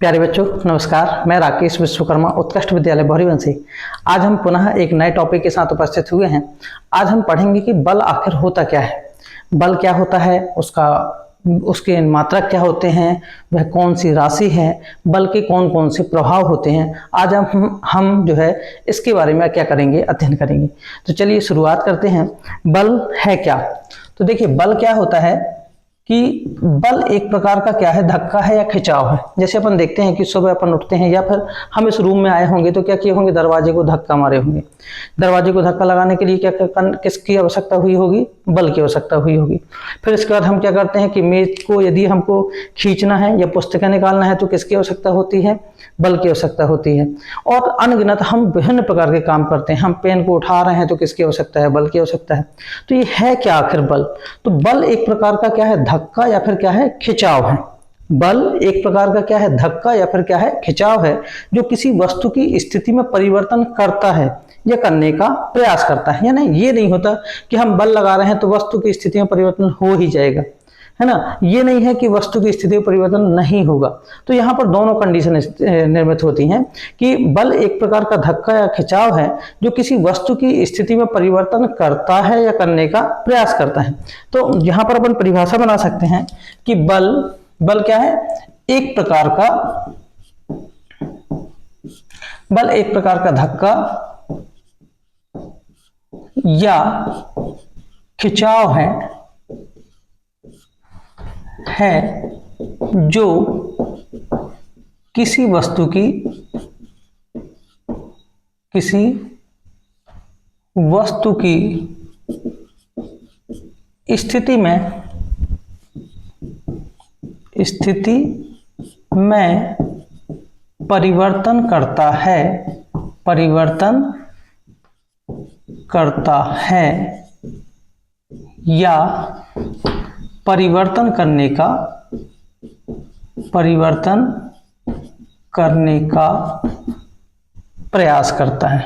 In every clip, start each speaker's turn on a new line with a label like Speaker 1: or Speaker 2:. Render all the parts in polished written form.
Speaker 1: प्यारे बच्चों नमस्कार। मैं राकेश विश्वकर्मा उत्कृष्ट विद्यालय भौरीवंशी आज हम पुनः एक नए टॉपिक के साथ उपस्थित हुए हैं। आज हम पढ़ेंगे कि बल आखिर होता क्या है, बल क्या होता है, उसके मात्रक क्या होते हैं, वह कौन सी राशि है, बल के कौन कौन से प्रभाव होते हैं। आज हम जो है इसके बारे में क्या करेंगे, अध्ययन करेंगे। तो चलिए शुरुआत करते हैं। बल है क्या? तो देखिए बल क्या होता है कि बल एक प्रकार का क्या है, धक्का है या खिंचाव है। जैसे अपन देखते हैं कि सुबह अपन उठते हैं या फिर हम इस रूम में आए होंगे तो क्या किए होंगे, दरवाजे को धक्का मारे होंगे। दरवाजे को धक्का लगाने के लिए क्या किसकी आवश्यकता हुई होगी, बल की आवश्यकता हुई होगी। फिर इसके बाद हम क्या करते हैं कि मेज को यदि हमको खींचना है या पुस्तकें निकालना है तो किसकी आवश्यकता होती है, बल की आवश्यकता होती है। और अनगिनत हम विभिन्न प्रकार के काम करते हैं। हम पेन को उठा रहे हैं तो किसकी आवश्यकता है, बल की आवश्यकता है। तो ये है क्या आखिर बल? तो बल एक प्रकार का क्या है, धक्का या फिर क्या है, खिंचाव है। बल एक प्रकार का क्या है, धक्का या फिर क्या है, खिंचाव है, जो किसी वस्तु की स्थिति में परिवर्तन करता है या करने का प्रयास करता है। यानी ये नहीं होता कि हम बल लगा रहे हैं तो वस्तु की स्थिति में परिवर्तन हो ही जाएगा, है ना। ये नहीं है कि वस्तु की स्थिति में परिवर्तन नहीं होगा। तो यहाँ पर दोनों कंडीशन निर्मित होती हैं कि बल एक प्रकार का धक्का या खिंचाव है जो किसी वस्तु की स्थिति में परिवर्तन करता है या करने का प्रयास करता है। तो यहाँ पर अपन परिभाषा बना सकते हैं कि बल क्या है, एक प्रकार का धक्का या खिंचाव है जो किसी वस्तु की स्थिति में परिवर्तन करता है या परिवर्तन करने का प्रयास करता है।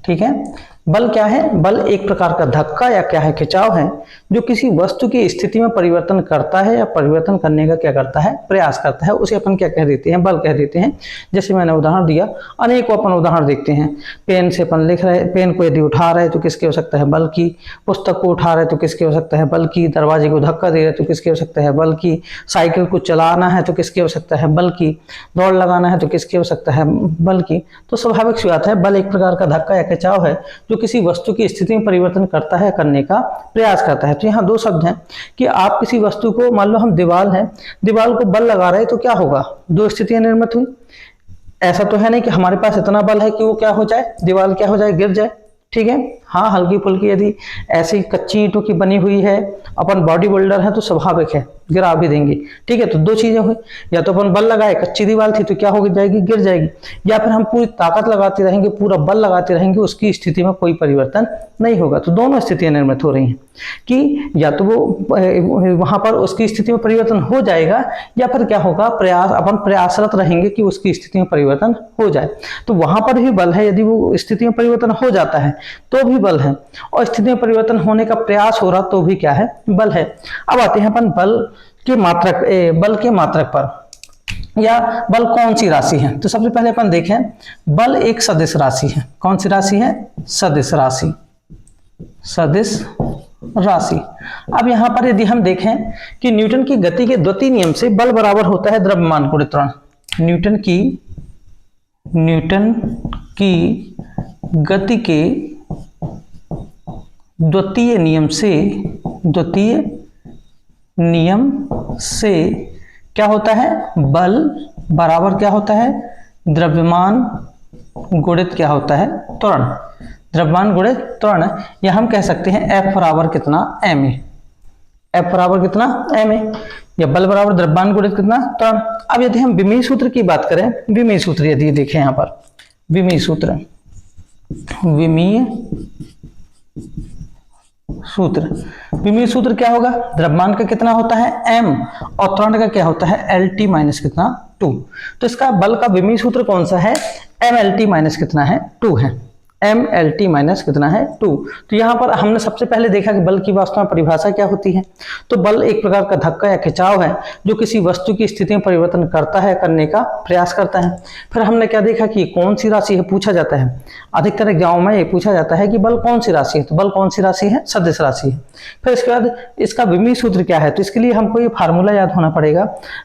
Speaker 1: ठीक है। बल क्या है, बल एक प्रकार का धक्का या क्या है, खिंचाव है जो किसी वस्तु की स्थिति में परिवर्तन करता है या परिवर्तन करने का क्या करता है, प्रयास करता है। उसे अपन क्या कह देते हैं, बल कह देते हैं। जैसे मैंने उदाहरण दिया, अनेकों अपन उदाहरण देखते हैं। पेन से अपन लिख रहे, पेन को यदि उठा रहे तो किसकी आवश्यकता है, बल की। पुस्तक को उठा रहे तो किसकी आवश्यकता है, बल की। दरवाजे को धक्का दे रहे तो किसकी आवश्यकता है, बल की। साइकिल को चलाना है तो किसकी आवश्यकता है, बल की। दौड़ लगाना है तो किसकी आवश्यकता है, बल की। तो स्वाभाविक सी बात है, बल एक प्रकार का धक्का या खिंचाव है जो किसी वस्तु की स्थिति में परिवर्तन करता है, करने का प्रयास करता है। तो यहाँ दो शब्द हैं कि आप किसी वस्तु को, मान लो हम दीवार है, दीवार को बल लगा रहे तो क्या होगा, दो स्थितियां निर्मित हुई। ऐसा तो है नहीं कि हमारे पास इतना बल है कि वो क्या हो जाए, दीवार क्या हो जाए, गिर जाए। ठीक है। हाँ, हल्की फुल्की यदि ऐसी कच्ची ईंटों की बनी हुई है, अपन बॉडी बिल्डर है तो स्वाभाविक है गिरा भी देंगे। ठीक है। तो दो चीजें हुई, या तो अपन बल लगाए, कच्ची दीवार थी तो क्या हो जाएगी, गिर जाएगी। या फिर हम पूरी ताकत लगाते रहेंगे, पूरा बल लगाते रहेंगे, उसकी स्थिति में कोई परिवर्तन नहीं होगा। तो दोनों स्थितियां निर्मित हो रही हैं कि या तो वो वहां पर उसकी स्थिति में परिवर्तन हो जाएगा या फिर क्या होगा, अपन प्रयासरत रहेंगे कि उसकी स्थिति में परिवर्तन हो जाए। तो वहां पर भी बल है, यदि वो स्थिति में परिवर्तन हो जाता है तो भी बल है, और स्थिति में परिवर्तन होने का प्रयास हो रहा तो भी क्या है, बल है। अब आते हैं अपन बल के मात्रक पर, या बल कौन सी राशि है। तो सबसे पहले अपन देखें, बल एक सदिश राशि है। कौन सी राशि है, सदिश राशि। अब यहां पर यदि हम देखें कि न्यूटन की गति के द्वितीय नियम से बल बराबर होता है द्रव्यमान गुणित त्वरण। न्यूटन की गति के द्वितीय नियम से क्या होता है, बल बराबर क्या होता है, द्रव्यमान गुणित क्या होता है, त्वरण। द्रव्यमान गुणित त्वरण, या हम कह सकते हैं F बराबर कितना, ma। F बराबर कितना, ma, या बल बराबर द्रव्यमान गुणित कितना, त्वरण। अब यदि हम विमीय सूत्र की बात करें, विमीय सूत्र यदि देखें यहाँ पर, विमीय सूत्र क्या होगा, द्रव्यमान का कितना होता है, m, और त्वरण का क्या होता है, LT माइनस कितना, 2। तो इसका बल का विमीय सूत्र कौन सा है, MLT माइनस कितना है, 2 है। mlt माइनस कितना है 2। तो यहाँ पर हमने सबसे पहले देखा कि बल की वास्तव में परिभाषा क्या होती है। तो बल एक प्रकार का धक्का या खिंचाव है जो किसी वस्तु की स्थिति में परिवर्तन करता है, करने का प्रयास करता है। फिर हमने क्या देखा कि कौन सी राशि है, पूछा जाता है अधिकतर एग्जाम में, ये पूछा जाता है कि बल कौन सी राशि है। तो बल कौन सी राशि है, सदिश राशि है। फिर इसके बाद इसका विमीय सूत्र क्या है, तो इसके लिए हमको ये फार्मूला याद होना पड़ेगा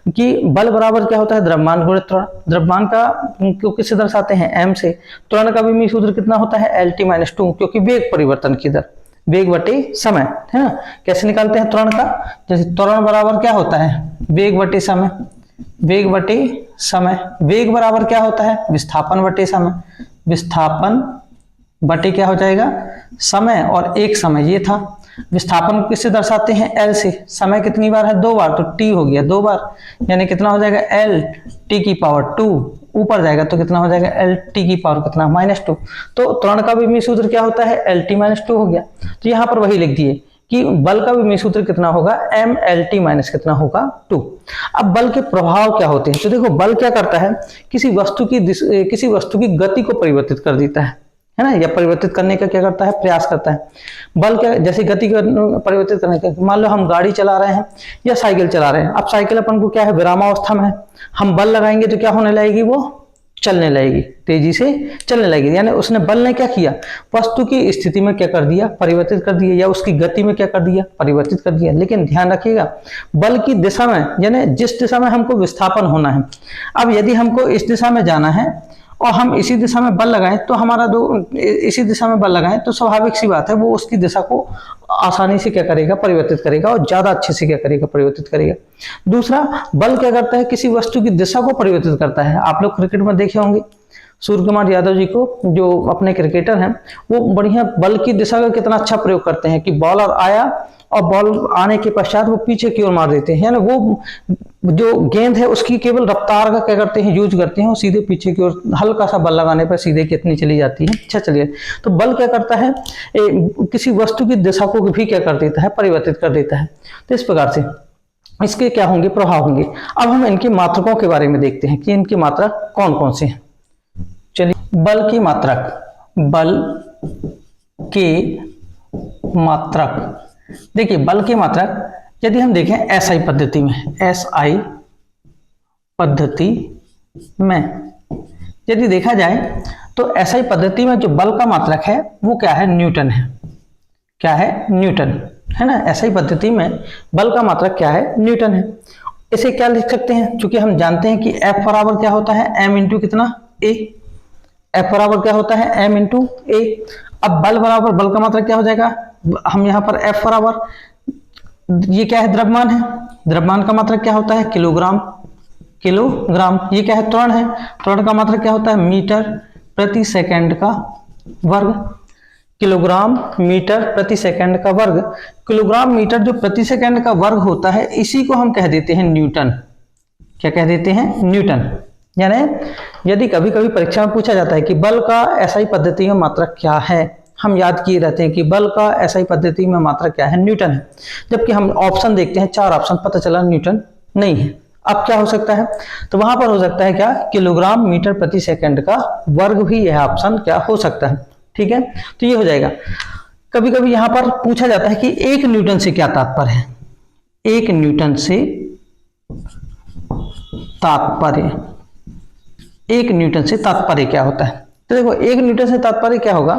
Speaker 1: कि बल बराबर क्या होता है, द्रव्यमान गुणित त्वरण। द्रव्यमान का क्यों किससे दर्शाते हैं, m से। त्वरण का विमीय सूत्र कितना होता है, lt माइनस 2, क्योंकि वेग परिवर्तन की दर, वेग बटे समय, है ना। कैसे निकालते हैं त्वरण का, जैसे त्वरण बराबर क्या होता है, वेग बटे समय, वेग बटे समय। वेग बराबर क्या होता है, विस्थापन बटे समय, विस्थापन बटे क्या हो जाएगा, समय, और एक समय ये था। विस्थापन को किससे दर्शाते हैं, L से। समय कितनी बार है, 2 बार, तो T हो गया 2 बार, यानी कितना हो जाएगा, L T की पावर 2, ऊपर जाएगा तो कितना हो जाएगा, L T की पावर कितना, -2। तो त्वरण का विमीय सूत्र क्या होता है, LT माइनस 2 हो गया। तो यहाँ पर वही लिख दिए कि बल का विमीय सूत्र कितना होगा, mlt माइनस कितना होगा, 2। अब बल के प्रभाव क्या होते हैं, तो देखो बल क्या करता है, किसी वस्तु की गति को परिवर्तित कर देता है ना, या परिवर्तित करने का क्या करता है, प्रयास करता है। बल क्या, जैसे गति को परिवर्तित करने का, मान लो हम गाड़ी चला रहे हैं या साइकिल चला रहे हैं। अब साइकिल अपन को क्या है, विरामावस्था में है, हम बल लगाएंगे तो क्या होने लगेगी, वो चलने लगेगी, तेजी से चलने लगेगी। यानी उसने बल ने क्या किया, वस्तु की स्थिति में क्या कर दिया, परिवर्तित कर दिया, या उसकी गति में क्या कर दिया, परिवर्तित कर दिया। लेकिन ध्यान रखिएगा, बल की दिशा में, यानी जिस दिशा में हमको विस्थापन होना है, अब यदि हमको इस दिशा में जाना है और हम इसी दिशा में बल लगाएं, तो हमारा इसी दिशा में बल लगाएं तो स्वाभाविक सी बात है वो उसकी दिशा को आसानी से क्या करेगा, परिवर्तित करेगा, और ज्यादा अच्छे से क्या करेगा, परिवर्तित करेगा। दूसरा, बल क्या करता है, किसी वस्तु की दिशा को परिवर्तित करता है। आप लोग क्रिकेट में देखे होंगे सूर्य कुमार यादव जी को, जो अपने क्रिकेटर हैं, वो बढ़िया बल की दिशा का कितना अच्छा प्रयोग करते हैं कि बॉलर आया और बॉल आने के पश्चात वो पीछे की ओर मार देते हैं, यानी वो जो गेंद है उसकी केवल रफ्तार का क्या करते हैं, यूज करते हैं, और सीधे पीछे की ओर हल्का सा बल लगाने पर सीधे कितनी चली जाती है, अच्छा चलिए। तो बल क्या करता है, किसी वस्तु की दिशा को भी क्या कर देता है, परिवर्तित कर देता है। तो इस प्रकार से इसके क्या होंगे, प्रभाव होंगे। अब हम इनके मात्रकों के बारे में देखते हैं कि इनकी मात्रक कौन कौन से हैं। चलिए, बल की मात्रक, बल के मात्रक, देखिए बल की मात्रक यदि हम देखें SI पद्धति में, SI पद्धति में यदि देखा जाए तो SI पद्धति में जो बल का मात्रक है वो क्या है, न्यूटन है। क्या है, न्यूटन, है ना। SI पद्धति में बल का मात्रक क्या है, न्यूटन है। इसे क्या लिख सकते हैं, क्योंकि हम जानते हैं कि F बराबर क्या होता है, m इंटू कितना, A। F बराबर क्या होता है, m इंटू A। अब बल बराबर, बल का मात्रक क्या हो जाएगा, हम यहाँ पर F बराबर, ये क्या है, द्रव्यमान है, द्रव्यमान का मात्रक क्या होता है, किलोग्राम, किलोग्राम। ये क्या है, त्वरण है, त्वरण का मात्रक क्या होता है, मीटर प्रति सेकंड का वर्ग, किलोग्राम मीटर प्रति सेकंड का वर्ग। किलोग्राम मीटर जो प्रति सेकंड का वर्ग होता है, इसी को हम कह देते हैं न्यूटन। क्या कह देते हैं, न्यूटन। यानी यदि कभी कभी परीक्षा में पूछा जाता है कि बल का SI पद्धति में मात्रक क्या है, हम याद किए रहते हैं कि बल का SI पद्धति में मात्रक क्या है, न्यूटन है। जबकि हम ऑप्शन देखते हैं, 4 ऑप्शन, पता चला न्यूटन नहीं है। अब क्या हो सकता है, तो वहां पर हो सकता है क्या, किलोग्राम मीटर प्रति सेकंड का वर्ग भी यह ऑप्शन क्या हो सकता है। ठीक है, तो ये हो जाएगा। कभी कभी यहां पर पूछा जाता है कि 1 न्यूटन से क्या तात्पर्य है, 1 न्यूटन से तात्पर्य, 1 न्यूटन से तात्पर्य क्या होता है। तो देखो 1 न्यूटन से तात्पर्य क्या होगा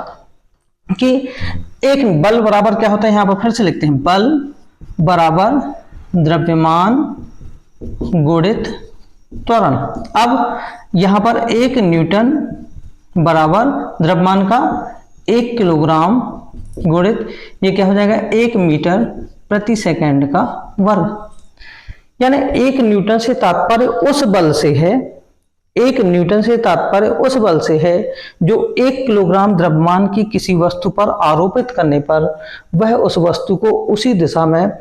Speaker 1: कि एक बल बराबर क्या होता है, यहां पर फिर से लिखते हैं, बल बराबर द्रव्यमान गुणित त्वरण। अब यहां पर 1 न्यूटन बराबर द्रव्यमान का 1 किलोग्राम गुणित ये क्या हो जाएगा, 1 मीटर प्रति सेकंड का वर्ग। यानी 1 न्यूटन से तात्पर्य उस बल से है, 1 न्यूटन से तात्पर्य उस बल से है जो 1 किलोग्राम द्रव्यमान की किसी वस्तु पर आरोपित करने पर वह उस वस्तु को उसी दिशा में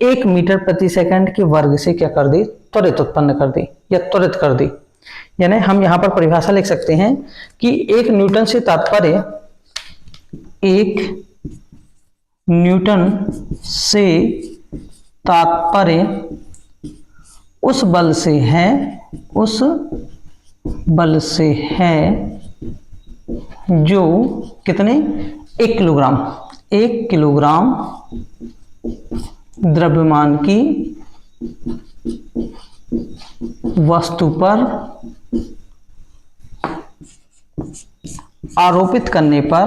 Speaker 1: 1 मीटर प्रति सेकंड के वर्ग से क्या कर दे, त्वरित उत्पन्न कर दे या त्वरित कर दे। यानी हम यहां पर परिभाषा लिख सकते हैं कि 1 न्यूटन से तात्पर्य, 1 न्यूटन से तात्पर्य उस बल से है, उस बल से है जो कितने 1 किलोग्राम 1 किलोग्राम द्रव्यमान की वस्तु पर आरोपित करने पर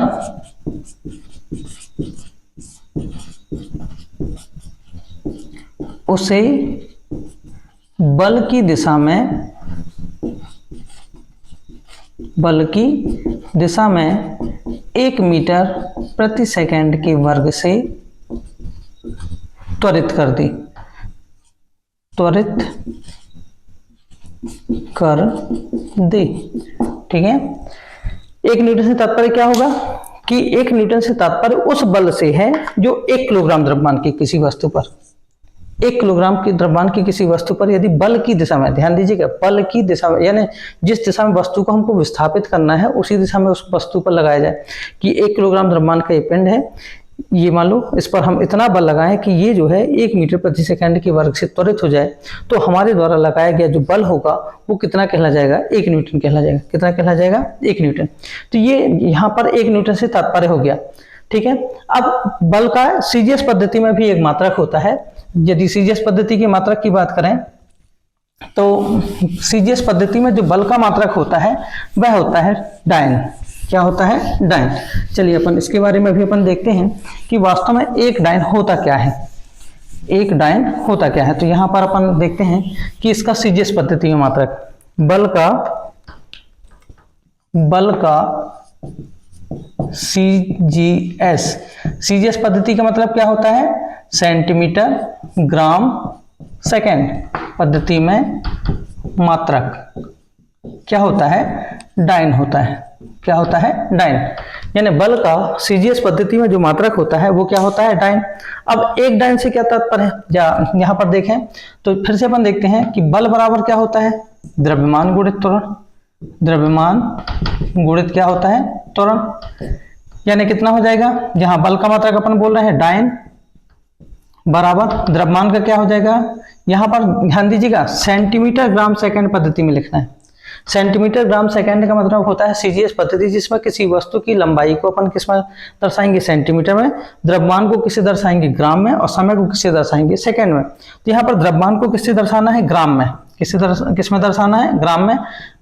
Speaker 1: उसे बल की दिशा में 1 मीटर प्रति सेकंड के वर्ग से त्वरित कर दे। ठीक है। 1 न्यूटन से तात्पर्य क्या होगा कि 1 न्यूटन से तात्पर्य उस बल से है जो 1 किलोग्राम द्रव्यमान की किसी वस्तु पर 1 किलोग्राम की द्रव्यमान की किसी वस्तु पर यदि बल की दिशा में, ध्यान दीजिएगा, बल की दिशा में यानी जिस दिशा में वस्तु को हमको विस्थापित करना है उसी दिशा में उस वस्तु पर लगाया जाए कि 1 किलोग्राम द्रव्यमान का ये पिंड है, ये मान लो इस पर हम इतना बल लगाएं कि ये जो है 1 मीटर प्रति सेकंड के वर्ग से त्वरित हो जाए, तो हमारे द्वारा लगाया गया जो बल होगा वो कितना कहला जाएगा? 1 न्यूटन कहला जाएगा। कितना कहला जाएगा? 1 न्यूटन। तो ये यहाँ पर 1 न्यूटन से तात्पर्य हो गया। ठीक है। अब बल का सीजीएस पद्धति में भी एक मात्रक होता है। यदि सीजीएस पद्धति की मात्रक की बात करें तो सीजीएस पद्धति में जो बल का मात्रक होता है वह होता है डायन। क्या होता है? डायन। चलिए अपन इसके बारे में भी अपन देखते हैं कि वास्तव में एक डायन होता क्या है। एक डायन होता क्या है? तो यहां पर अपन देखते हैं कि इसका सीजीएस पद्धति में मात्रक बल का सीजीएस पद्धति का मतलब क्या होता है? सेंटीमीटर ग्राम सेकंड पद्धति में मात्रक क्या होता है? डायन होता है। क्या होता है? डायन। यानी बल का सीजीएस पद्धति में जो मात्रक होता है वो क्या होता है? डायन। अब एक डायन से क्या तात्पर्य है? यहां पर देखें तो फिर से अपन देखते हैं कि बल बराबर क्या होता है? द्रव्यमान गुणित त्वरण। द्रव्यमान गुणित क्या होता है? त्वरण। यानी कितना हो जाएगा? जहां बल का मात्रक अपन बोल रहे हैं डायन बराबर द्रव्यमान का क्या हो जाएगा? यहां पर ध्यान दीजिएगा, सेंटीमीटर ग्राम सेकंड पद्धति में लिखना है। सेंटीमीटर ग्राम सेकंड का मतलब होता है सीजीएस पद्धति, जिसमें किसी वस्तु की लंबाई को अपन किस में दर्शाएंगे? सेंटीमीटर में, द्रव्यमान को किससे दर्शाएंगे? ग्राम में, और समय को किससे दर्शाएंगे? सेकंड में। तो यहाँ पर द्रव्यमान को किससे दर्शाना है? ग्राम में। किसमें दर्शाना है? ग्राम में।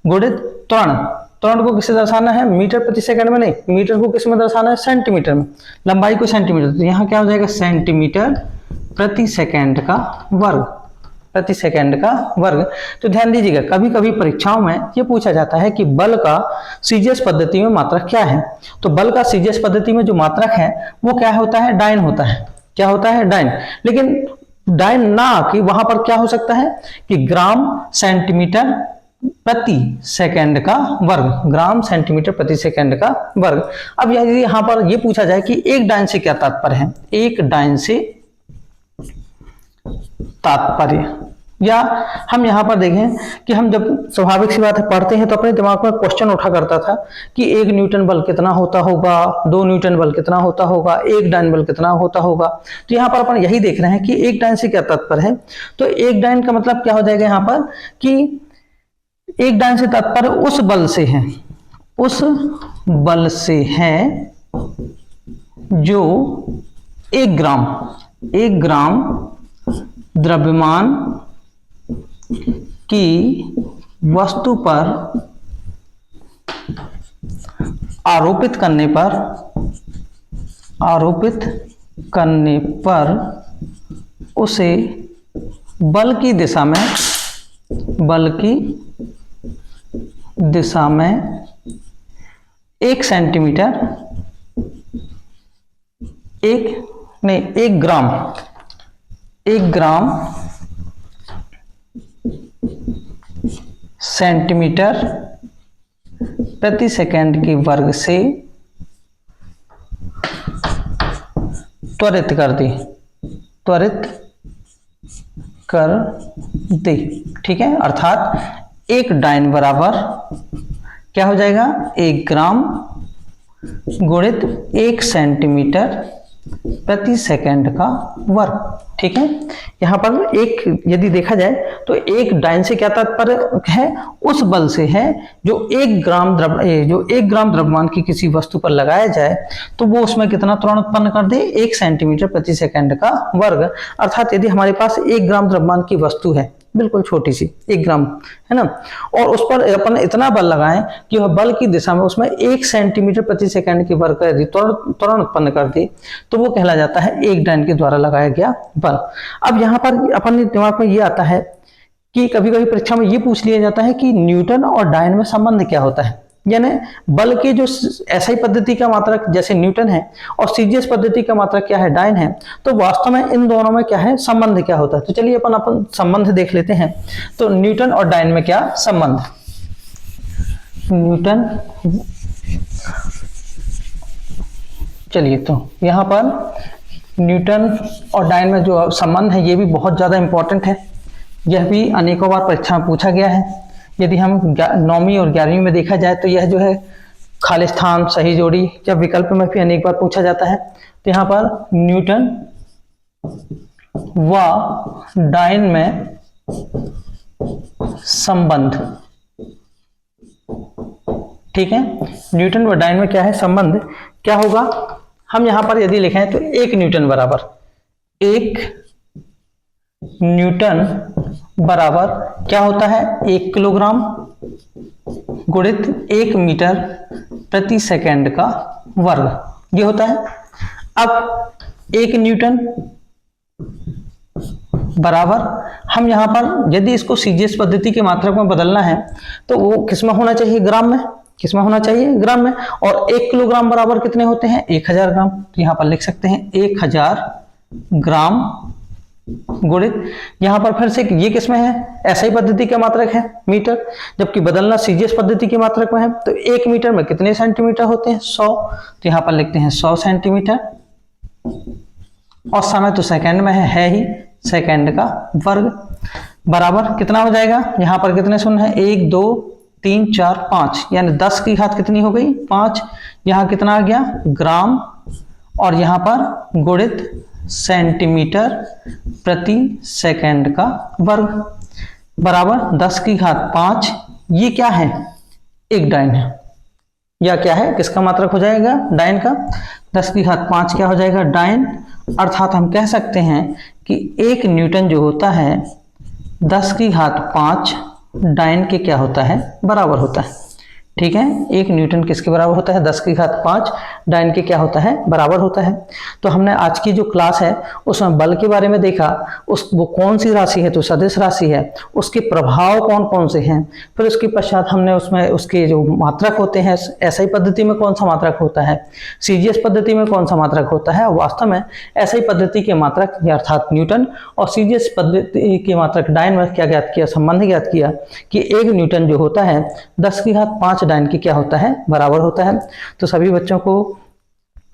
Speaker 1: गुणित त्वरण। त्वरण को किससे दर्शाना है? मीटर प्रति सेकंड में नहीं, मीटर को किसमें दर्शाना है? सेंटीमीटर में। लंबाई को सेंटीमीटर। तो यहाँ क्या हो जाएगा? सेंटीमीटर प्रति सेकंड का वर्ग। प्रति सेकंड का वर्ग। तो ध्यान दीजिएगा, कभी कभी परीक्षाओं में ये पूछा जाता है कि बल का सीजीएस पद्धति में मात्रक क्या है। तो बल का सीजीएस पद्धति में जो मात्रक है वो क्या होता है? डायन होता है। क्या होता है? डायन। लेकिन डायन ना कि वहां पर क्या हो सकता है कि ग्राम सेंटीमीटर प्रति सेकंड का वर्ग। ग्राम सेंटीमीटर प्रति सेकंड का वर्ग। अब यदि यहां पर यह पूछा जाए कि एक डायन से क्या तात्पर्य है? एक डायन से तात्पर्य, या हम यहां पर देखें कि हम जब स्वाभाविक सी बात है पढ़ते हैं तो अपने दिमाग में क्वेश्चन उठा करता था कि 1 न्यूटन बल कितना होता होगा, 2 न्यूटन बल कितना होता होगा, 1 डायन बल कितना होता होगा। तो यहाँ पर अपन यही देख रहे हैं कि एक डायन से क्या तात्पर्य है। तो एक डायन का मतलब क्या हो जाएगा यहाँ पर कि एक डायन से तात्पर्य उस बल से है, उस बल से है जो 1 ग्राम द्रव्यमान की वस्तु पर आरोपित करने पर उसे बल की दिशा में 1 सेंटीमीटर 1 ग्राम सेंटीमीटर प्रति सेकंड के वर्ग से त्वरित कर दे। ठीक है। अर्थात एक डायन बराबर क्या हो जाएगा? 1 ग्राम गुणित 1 सेंटीमीटर प्रति सेकंड का वर्ग। ठीक है, यहाँ पर एक यदि देखा जाए तो एक डाइन से क्या तात्पर्य है, उस बल से है जो 1 ग्राम द्रव्यमान की किसी वस्तु पर लगाया जाए तो वो उसमें कितना त्वरण उत्पन्न कर दे, 1 सेंटीमीटर प्रति सेकंड का वर्ग। अर्थात यदि हमारे पास 1 ग्राम द्रव्यमान की वस्तु है, बिल्कुल छोटी सी 1 ग्राम है ना, और उस पर अपन इतना बल लगाएं कि वह बल की दिशा में उसमें 1 सेंटीमीटर प्रति सेकंड की वर्ग यदि त्वरण उत्पन्न कर दे तो वो कहला जाता है एक डाइन के द्वारा लगाया गया बल। अब यहाँ पर अपन दिमाग में ये आता है कि कभी कभी परीक्षा में ये पूछ लिया जाता है कि न्यूटन और डाइन में संबंध क्या होता है, यानी बल के जो एसआई पद्धति का मात्रक जैसे न्यूटन है और सीजीएस पद्धति का मात्रक क्या है, डाइन है, तो वास्तव में इन दोनों में क्या है, संबंध क्या होता है। तो चलिए अपन संबंध देख लेते हैं। तो न्यूटन और डाइन में क्या संबंध, न्यूटन, चलिए तो यहाँ पर न्यूटन और डाइन में जो संबंध है ये भी बहुत ज्यादा इंपॉर्टेंट है, यह भी अनेकों बार परीक्षा में पूछा गया है। यदि हम 9वीं और 11वीं में देखा जाए तो यह जो है खालिस्तान, सही जोड़ी, जब विकल्प में भी अनेक बार पूछा जाता है। तो यहाँ पर न्यूटन व डाइन में संबंध, ठीक है, न्यूटन व डाइन में क्या है संबंध, क्या होगा, हम यहाँ पर यदि लिखें तो 1 न्यूटन बराबर 1 न्यूटन बराबर क्या होता है, 1 किलोग्राम गुणित 1 मीटर प्रति सेकंड का वर्ग, ये होता है। अब 1 न्यूटन बराबर हम यहां पर यदि इसको सीजीएस पद्धति के मात्रक में बदलना है तो वो किसमें होना चाहिए, ग्राम में, किसमें होना चाहिए, ग्राम में। और 1 किलोग्राम बराबर कितने होते हैं, 1000 ग्राम। तो यहां पर लिख सकते हैं 1000 ग्राम गुणित, यहां पर फिर से ये किसमें है, एसआई पद्धति का मात्रक है मीटर, जबकि बदलना सीजीएस पद्धति के मात्रक में है। तो 1 मीटर में कितने सेंटीमीटर होते हैं, 100। तो यहां पर लिखते हैं 100 सेंटीमीटर, और समय तो सेकंड में है ही, सेकंड का वर्ग बराबर कितना हो जाएगा, यहां पर कितने शून्य है, 1 2 3 4 5, यानी 10 की घात कितनी हो गई, 5। यहां कितना आ गया, ग्राम, और यहां पर गुणित सेंटीमीटर प्रति सेकंड का वर्ग बराबर 10 की घात 5। ये क्या है, एक डाइन है, या क्या है, किसका मात्रक हो जाएगा, डाइन का। 10 की घात 5 क्या हो जाएगा, डाइन। अर्थात हम कह सकते हैं कि 1 न्यूटन जो होता है 10 की घात 5 डाइन के क्या होता है, बराबर होता है। ठीक है, 1 न्यूटन किसके बराबर होता है, 10 की घात 5 डाइन के क्या होता है, बराबर होता है। तो हमने आज की जो क्लास है उसमें बल के बारे में देखा, वो कौन सी राशि है, तो सदिश राशि है, उसके प्रभाव कौन कौन से हैं, फिर उसके पश्चात हमने उसमें उसके जो मात्रक होते हैं, एसआई पद्धति में कौन सा मात्रक होता है, सीजीएस पद्धति में कौन सा मात्रक होता है। वास्तव में एसआई पद्धति के मात्रक अर्थात न्यूटन और सीजीएस पद्धति के मात्रक डाइन में क्या ज्ञात किया, संबंध ज्ञात किया कि 1 न्यूटन जो होता है 10 की घात 5 डाइन की क्या होता है, बराबर होता है। तो सभी बच्चों को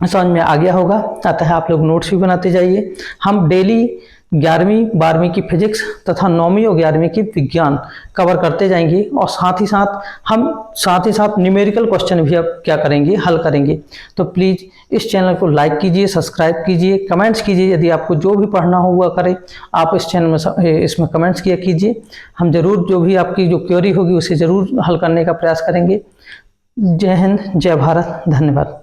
Speaker 1: समझ में आ गया होगा, अतः आप लोग नोट्स भी बनाते जाइए। हम डेली 11वीं 12वीं की फिजिक्स तथा 9वीं और 11वीं की विज्ञान कवर करते जाएंगे, और साथ ही साथ न्यूमेरिकल क्वेश्चन भी अब क्या करेंगे, हल करेंगे। तो प्लीज़ इस चैनल को लाइक कीजिए, सब्सक्राइब कीजिए, कमेंट्स कीजिए, यदि आपको जो भी पढ़ना हो हुआ करे आप इस चैनल में इसमें कमेंट्स किया कीजिए। हम जरूर जो भी आपकी जो क्वेरी होगी उसे ज़रूर हल करने का प्रयास करेंगे। जय हिंद, जय भारत, धन्यवाद।